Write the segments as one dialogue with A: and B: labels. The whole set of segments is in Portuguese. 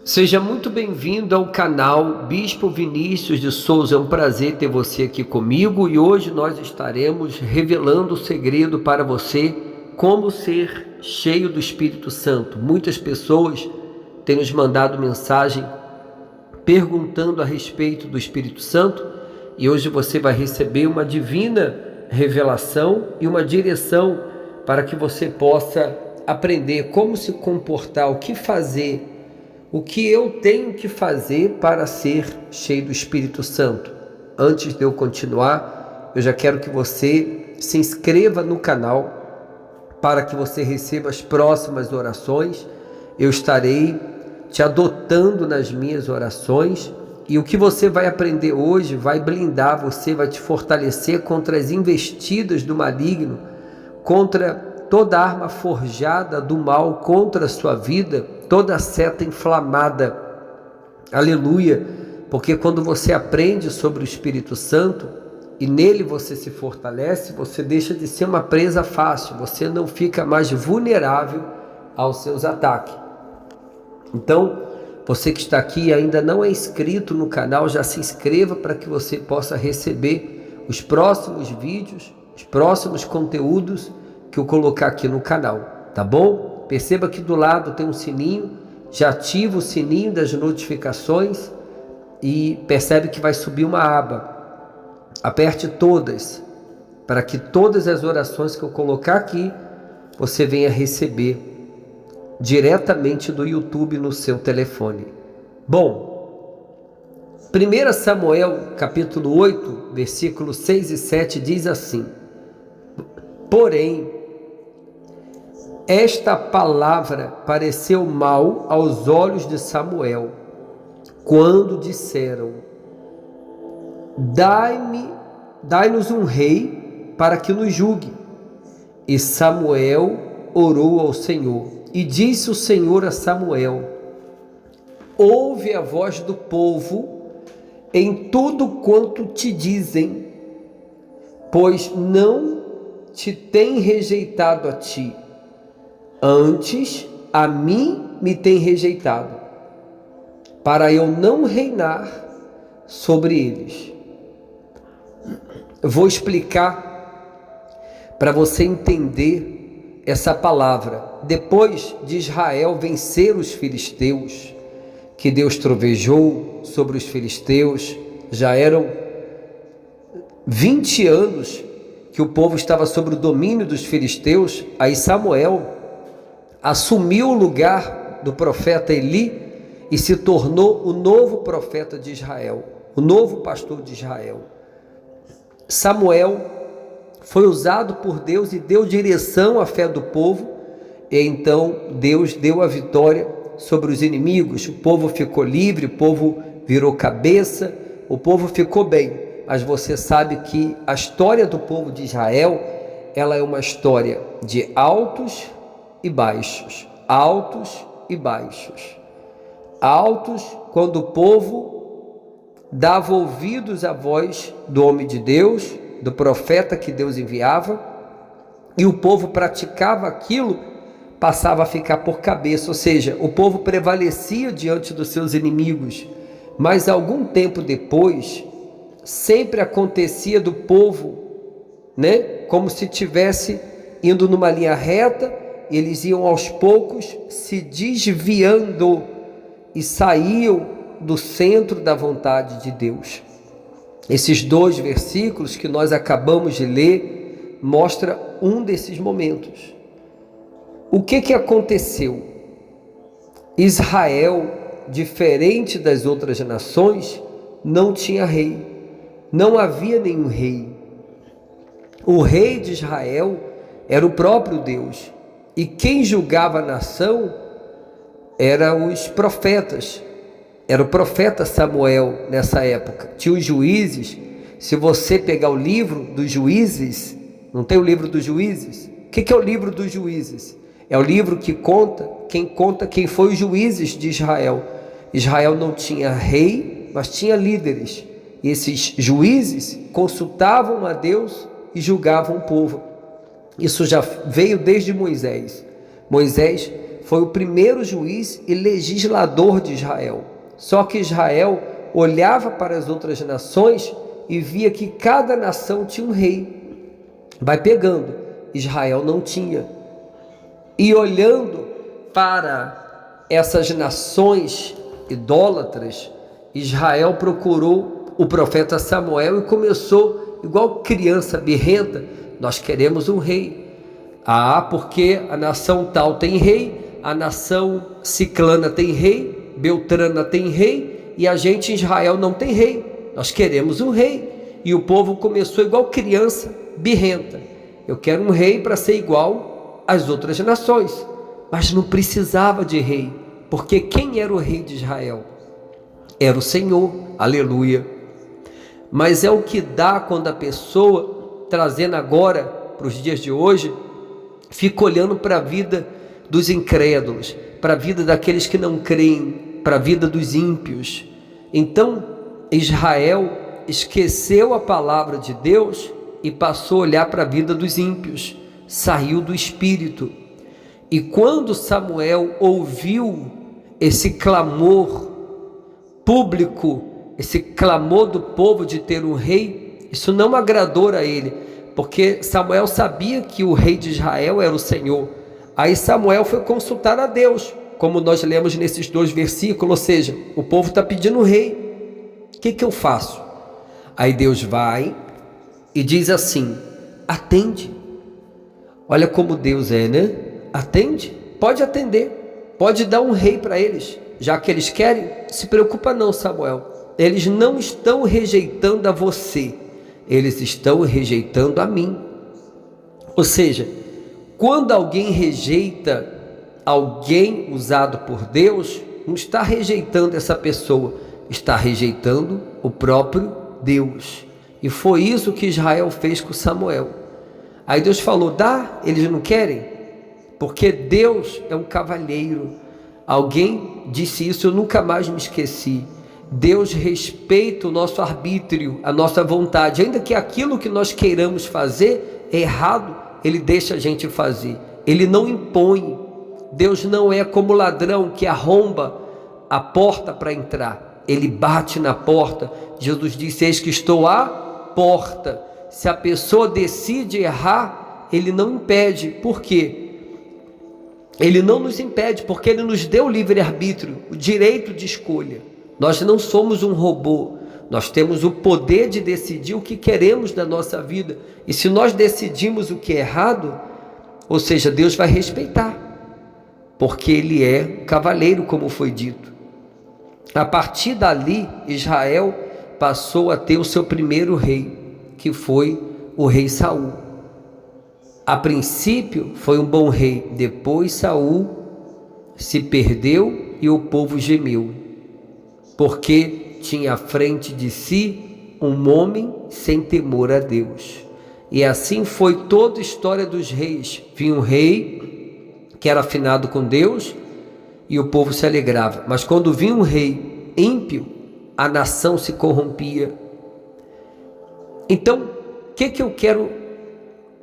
A: Seja muito bem-vindo ao canal Bispo Vinícius de Souza. É um prazer ter você aqui comigo e hoje nós estaremos revelando o segredo para você como ser cheio do Espírito Santo. Muitas pessoas têm nos mandado mensagem perguntando a respeito do Espírito Santo e hoje você vai receber uma divina revelação e uma direção para que você possa aprender como se comportar, o que fazer, o que eu tenho que fazer para ser cheio do Espírito Santo. Antes de eu continuar, eu já quero que você se inscreva no canal para que você receba as próximas orações. Eu estarei te adotando nas minhas orações e o que você vai aprender hoje vai blindar você, vai te fortalecer contra as investidas do maligno, contra toda arma forjada do mal contra a sua vida, toda seta inflamada. Aleluia! Porque quando você aprende sobre o Espírito Santo e nele você se fortalece, você deixa de ser uma presa fácil, você não fica mais vulnerável aos seus ataques. Então, você que está aqui e ainda não é inscrito no canal, já se inscreva para que você possa receber os próximos vídeos, os próximos conteúdos que eu colocar aqui no canal, tá bom? Perceba que do lado tem um sininho, já ativa o sininho das notificações e percebe que vai subir uma aba. Aperte todas, para que todas as orações que eu colocar aqui, você venha receber diretamente do YouTube no seu telefone. Bom, 1 Samuel capítulo 8, versículos 6 e 7 diz assim: porém, esta palavra pareceu mal aos olhos de Samuel, quando disseram: dai-nos um rei para que nos julgue. E Samuel orou ao Senhor, e disse o Senhor a Samuel: ouve a voz do povo em tudo quanto te dizem, pois não te tem rejeitado a ti, antes a mim me tem rejeitado, para eu não reinar sobre eles. Eu vou explicar para você entender essa palavra. Depois de Israel vencer os filisteus, que Deus trovejou sobre os filisteus, já eram 20 anos que o povo estava sob o domínio dos filisteus. Aí Samuel assumiu o lugar do profeta Eli e se tornou o novo profeta de Israel, o novo pastor de Israel. Samuel foi usado por Deus e deu direção à fé do povo, e então Deus deu a vitória sobre os inimigos. O povo ficou livre, o povo virou cabeça, o povo ficou bem. Mas você sabe que a história do povo de Israel, ela é uma história de altos e baixos, altos e baixos. Altos, quando o povo dava ouvidos à voz do homem de Deus, do profeta que Deus enviava, e o povo praticava aquilo, passava a ficar por cabeça, ou seja, o povo prevalecia diante dos seus inimigos. Mas algum tempo depois, sempre acontecia do povo, como se estivesse indo numa linha reta, eles iam aos poucos se desviando e saíam do centro da vontade de Deus. Esses 2 versículos que nós acabamos de ler mostra um desses momentos. O que aconteceu? Israel, diferente das outras nações, não tinha rei. Não havia nenhum rei. O rei de Israel era o próprio Deus. E quem julgava a nação eram os profetas. Era o profeta Samuel nessa época. Tinha os juízes. Se você pegar o livro dos juízes, não tem o livro dos juízes? O que é o livro dos juízes? É o livro que conta quem foi os juízes de Israel. Israel não tinha rei, mas tinha líderes. E esses juízes consultavam a Deus e julgavam o povo. Isso já veio desde Moisés. Moisés foi o primeiro juiz e legislador de Israel. Só que Israel olhava para as outras nações e via que cada nação tinha um rei. Vai pegando, Israel não tinha. E olhando para essas nações idólatras, Israel procurou o profeta Samuel e começou, igual criança birrenta: nós queremos um rei. Porque a nação tal tem rei, a nação ciclana tem rei, beltrana tem rei, e a gente em Israel não tem rei. Nós queremos um rei. E o povo começou igual criança birrenta: eu quero um rei para ser igual às outras nações. Mas não precisava de rei, porque quem era o rei de Israel? Era o Senhor, aleluia. Mas é o que dá quando a pessoa, trazendo agora para os dias de hoje, fica olhando para a vida dos incrédulos, para a vida daqueles que não creem, para a vida dos ímpios. Então Israel esqueceu a palavra de Deus e passou a olhar para a vida dos ímpios, saiu do espírito. E quando Samuel ouviu esse clamor público, esse clamor do povo de ter um rei, isso não agradou a ele, porque Samuel sabia que o rei de Israel era o Senhor. Aí Samuel foi consultar a Deus, como nós lemos nesses 2 versículos, ou seja, o povo está pedindo um rei, o que eu faço? Aí Deus vai e diz assim: atende. Olha como Deus é, né? Atende, pode atender, pode dar um rei para eles, já que eles querem. Se preocupa não, Samuel, eles não estão rejeitando a você, eles estão rejeitando a mim. Ou seja, quando alguém rejeita alguém usado por Deus, não está rejeitando essa pessoa, está rejeitando o próprio Deus. E foi isso que Israel fez com Samuel. Aí Deus falou: dá, eles não querem, porque Deus é um cavalheiro. Alguém disse isso, eu nunca mais me esqueci. Deus respeita o nosso arbítrio, a nossa vontade, ainda que aquilo que nós queiramos fazer é errado, Ele deixa a gente fazer, Ele não impõe. Deus não é como ladrão que arromba a porta para entrar, Ele bate na porta. Jesus disse: eis que estou à porta. Se a pessoa decide errar, Ele não impede. Por quê? Ele não nos impede, porque Ele nos deu o livre-arbítrio, o direito de escolha. Nós não somos um robô, nós temos o poder de decidir o que queremos da nossa vida. E se nós decidimos o que é errado, ou seja, Deus vai respeitar, porque Ele é cavaleiro, como foi dito. A partir dali, Israel passou a ter o seu primeiro rei, que foi o rei Saul. A princípio foi um bom rei, depois Saul se perdeu e o povo gemeu, porque tinha à frente de si um homem sem temor a Deus. E assim foi toda a história dos reis. Vinha um rei que era afinado com Deus e o povo se alegrava, mas quando vinha um rei ímpio, a nação se corrompia. Então,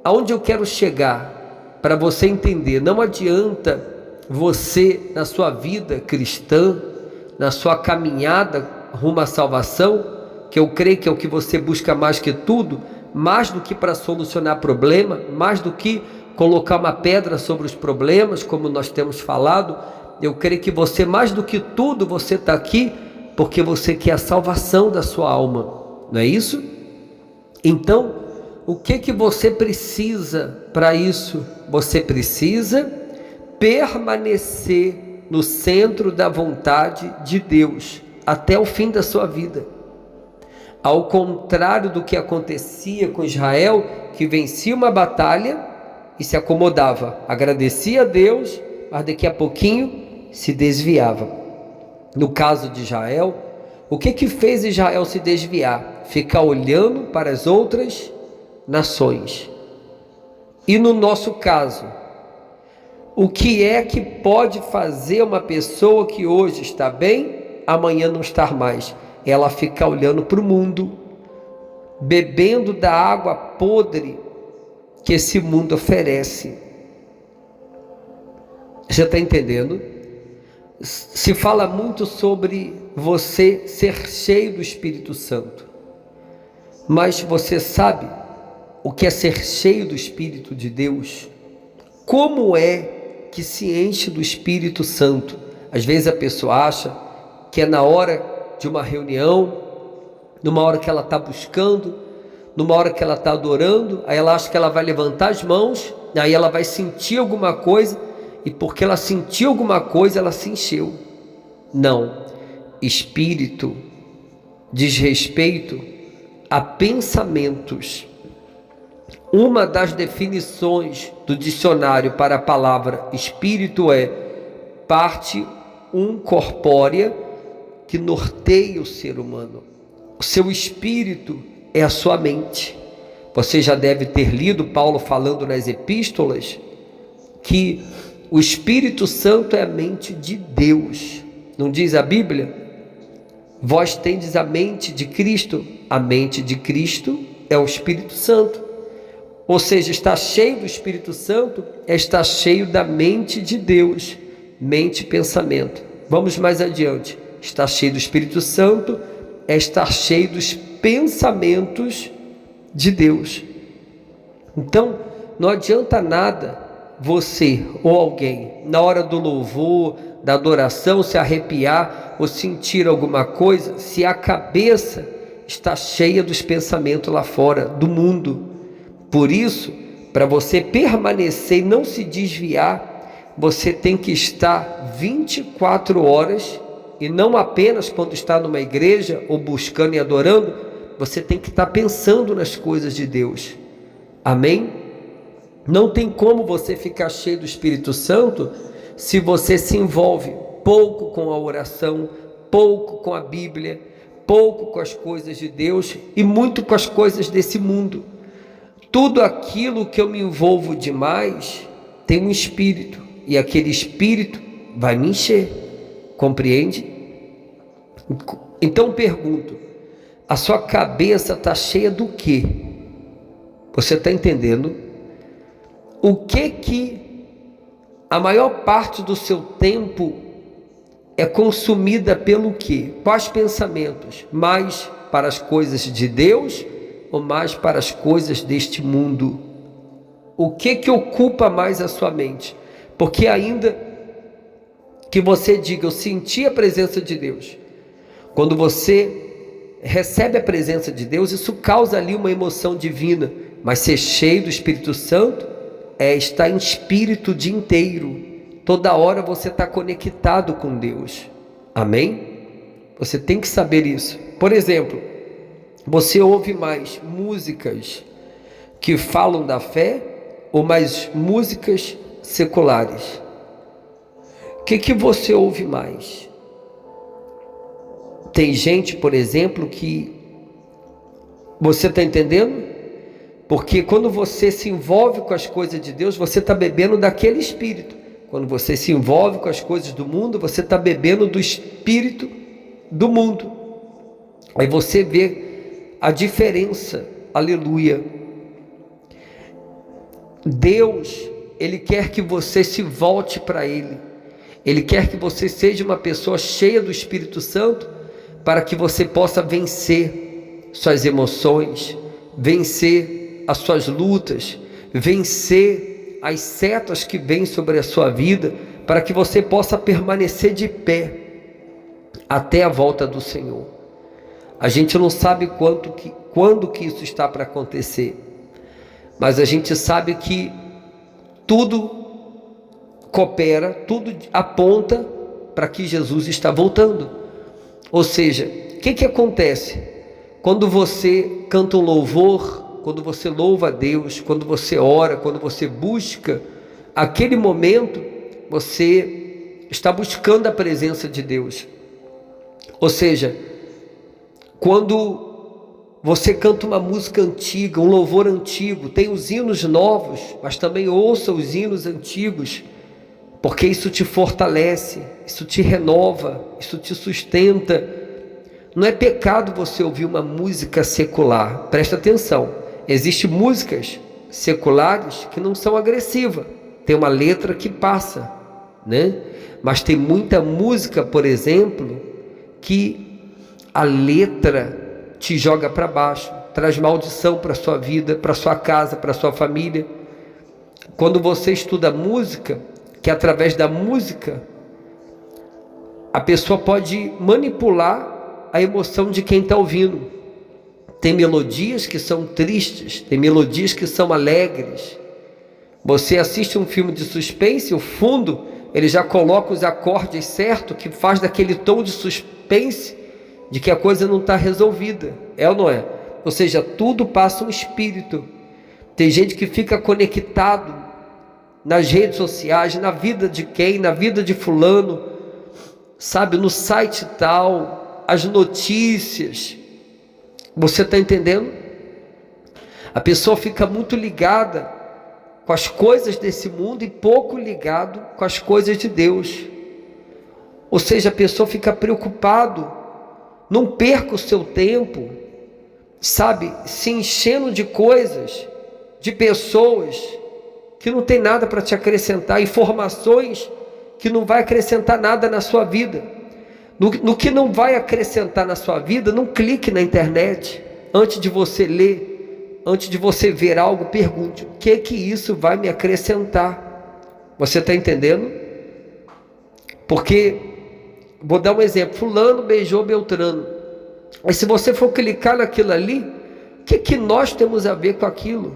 A: aonde eu quero chegar, para você entender? Não adianta você, na sua vida cristã, na sua caminhada rumo à salvação, que eu creio que é o que você busca mais que tudo, mais do que para solucionar problema, mais do que colocar uma pedra sobre os problemas, como nós temos falado, eu creio que você, mais do que tudo, você está aqui porque você quer a salvação da sua alma, não é isso? Então, o que você precisa para isso? Você precisa permanecer no centro da vontade de Deus até o fim da sua vida. Ao contrário do que acontecia com Israel, que vencia uma batalha e se acomodava, agradecia a Deus, mas daqui a pouquinho se desviava. No caso de Israel, o que fez Israel se desviar? Ficar olhando para as outras nações. E no nosso caso, o que é que pode fazer uma pessoa que hoje está bem, amanhã não estar mais? Ela fica olhando para o mundo, bebendo da água podre que esse mundo oferece. Você está entendendo? Se fala muito sobre você ser cheio do Espírito Santo, mas você sabe o que é ser cheio do Espírito de Deus? Como é que se enche do Espírito Santo? Às vezes a pessoa acha que é na hora de uma reunião, numa hora que ela está buscando, numa hora que ela está adorando, aí ela acha que ela vai levantar as mãos, aí ela vai sentir alguma coisa, e porque ela sentiu alguma coisa, ela se encheu. Não, Espírito diz respeito a pensamentos. Uma das definições do dicionário para a palavra Espírito é parte corpórea que norteia o ser humano. O seu espírito é a sua mente. Você já deve ter lido Paulo falando nas epístolas que o Espírito Santo é a mente de Deus. Não diz a Bíblia? Vós tendes a mente de Cristo. A mente de Cristo é o Espírito Santo. Ou seja, estar cheio do Espírito Santo é estar cheio da mente de Deus. Mente e pensamento. Vamos mais adiante. Estar cheio do Espírito Santo é estar cheio dos pensamentos de Deus. Então, não adianta nada você ou alguém, na hora do louvor, da adoração, se arrepiar ou sentir alguma coisa, se a cabeça está cheia dos pensamentos lá fora, do mundo. Por isso, para você permanecer e não se desviar, você tem que estar 24 horas, e não apenas quando está numa igreja ou buscando e adorando, você tem que estar pensando nas coisas de Deus. Amém? Não tem como você ficar cheio do Espírito Santo se você se envolve pouco com a oração, pouco com a Bíblia, pouco com as coisas de Deus e muito com as coisas desse mundo. Tudo aquilo que eu me envolvo demais tem um espírito, e aquele espírito vai me encher, compreende? Então pergunto, a sua cabeça está cheia do quê? Você está entendendo? O que a maior parte do seu tempo é consumida pelo quê? Quais pensamentos? Mais para as coisas de Deus ou mais para as coisas deste mundo? O que ocupa mais a sua mente? Porque ainda que você diga, eu senti a presença de Deus, quando você recebe a presença de Deus, isso causa ali uma emoção divina, mas ser cheio do Espírito Santo é estar em espírito o dia inteiro, toda hora você está conectado com Deus, amém? Você tem que saber isso. Por exemplo, você ouve mais músicas que falam da fé ou mais músicas seculares? O que você ouve mais? Tem gente, por exemplo, que você está entendendo? Porque quando você se envolve com as coisas de Deus, você está bebendo daquele espírito. Quando você se envolve com as coisas do mundo, você está bebendo do espírito do mundo. Aí você vê a diferença, aleluia. Deus, Ele quer que você se volte para Ele. Ele quer que você seja uma pessoa cheia do Espírito Santo, para que você possa vencer suas emoções, vencer as suas lutas, vencer as setas que vêm sobre a sua vida, para que você possa permanecer de pé até a volta do Senhor. A gente não sabe quando que isso está para acontecer, mas a gente sabe que tudo coopera, tudo aponta para que Jesus está voltando. Ou seja, o que acontece? Quando você canta um louvor, quando você louva a Deus, quando você ora, quando você busca, aquele momento você está buscando a presença de Deus. Ou seja, quando você canta uma música antiga, um louvor antigo, tem os hinos novos, mas também ouça os hinos antigos, porque isso te fortalece, isso te renova, isso te sustenta. Não é pecado você ouvir uma música secular, presta atenção, existem músicas seculares que não são agressivas, tem uma letra que passa, né? Mas tem muita música, por exemplo, que a letra te joga para baixo, traz maldição para a sua vida, para a sua casa, para a sua família. Quando você estuda música, que através da música a pessoa pode manipular a emoção de quem está ouvindo. Tem melodias que são tristes, tem melodias que são alegres. Você assiste um filme de suspense, o fundo, ele já coloca os acordes certos, que faz daquele tom de suspense, de que a coisa não está resolvida, é ou não é? Ou seja, tudo passa um espírito. Tem gente que fica conectado nas redes sociais, na vida de quem, na vida de fulano, sabe, no site tal, as notícias. Você está entendendo? A pessoa fica muito ligada com as coisas desse mundo e pouco ligado com as coisas de Deus. Ou seja, a pessoa fica preocupado, não perca o seu tempo, sabe, se enchendo de coisas, de pessoas que não tem nada para te acrescentar, informações que não vai acrescentar nada na sua vida. No que não vai acrescentar na sua vida, não clique na internet. Antes de você ler, antes de você ver algo, pergunte: o que isso vai me acrescentar? Você está entendendo? Porque, vou dar um exemplo, fulano beijou Beltrano. Mas se você for clicar naquilo ali, o que nós temos a ver com aquilo?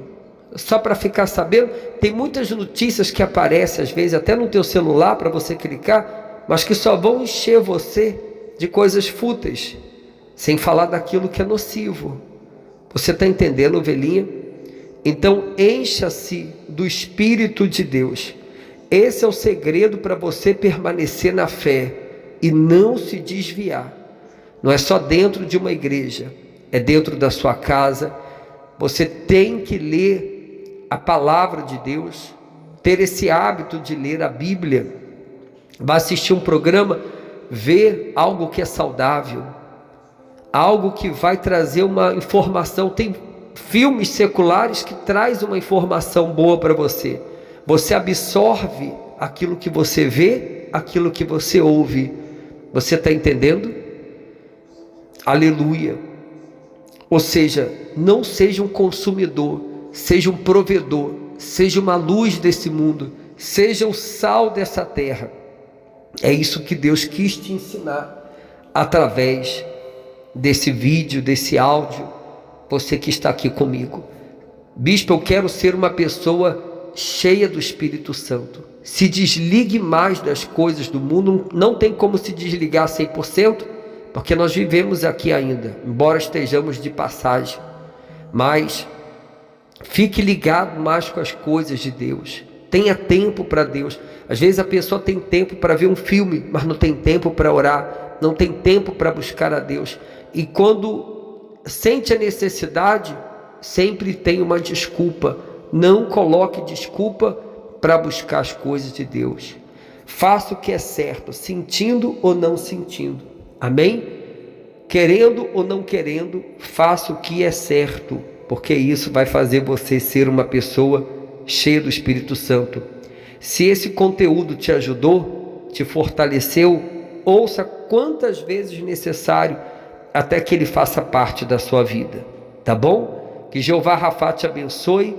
A: Só para ficar sabendo, tem muitas notícias que aparecem às vezes até no teu celular para você clicar, mas que só vão encher você de coisas fúteis, sem falar daquilo que é nocivo. Você está entendendo, ovelhinha? Então encha-se do Espírito de Deus. Esse é o segredo para você permanecer na fé e não se desviar. Não é só dentro de uma igreja, é dentro da sua casa. Você tem que ler a palavra de Deus, ter esse hábito de ler a Bíblia. Vai assistir um programa, ver algo que é saudável, algo que vai trazer uma informação. Tem filmes seculares que traz uma informação boa para você. Você absorve aquilo que você vê, aquilo que você ouve. Você está entendendo? Aleluia. Ou seja, não seja um consumidor, seja um provedor, seja uma luz desse mundo, seja o sal dessa terra. É isso que Deus quis te ensinar através desse vídeo, desse áudio. Você que está aqui comigo: bispo, eu quero ser uma pessoa cheia do Espírito Santo. Se desligue mais das coisas do mundo. Não tem como se desligar 100%, porque nós vivemos aqui ainda, embora estejamos de passagem. Mas fique ligado mais com as coisas de Deus. Tenha tempo para Deus. Às vezes a pessoa tem tempo para ver um filme, mas não tem tempo para orar, não tem tempo para buscar a Deus. E quando sente a necessidade, sempre tem uma desculpa. Não coloque desculpa para buscar as coisas de Deus. Faça o que é certo, sentindo ou não sentindo. Amém? Querendo ou não querendo, faça o que é certo, porque isso vai fazer você ser uma pessoa cheia do Espírito Santo. Se esse conteúdo te ajudou, te fortaleceu, ouça quantas vezes necessário, até que ele faça parte da sua vida, tá bom? Que Jeová Rafá te abençoe,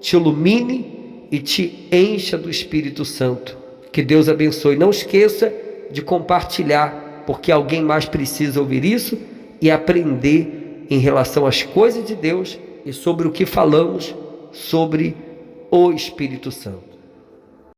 A: te ilumine e te encha do Espírito Santo. Que Deus abençoe. Não esqueça de compartilhar, porque alguém mais precisa ouvir isso e aprender em relação às coisas de Deus e sobre o que falamos sobre o Espírito Santo.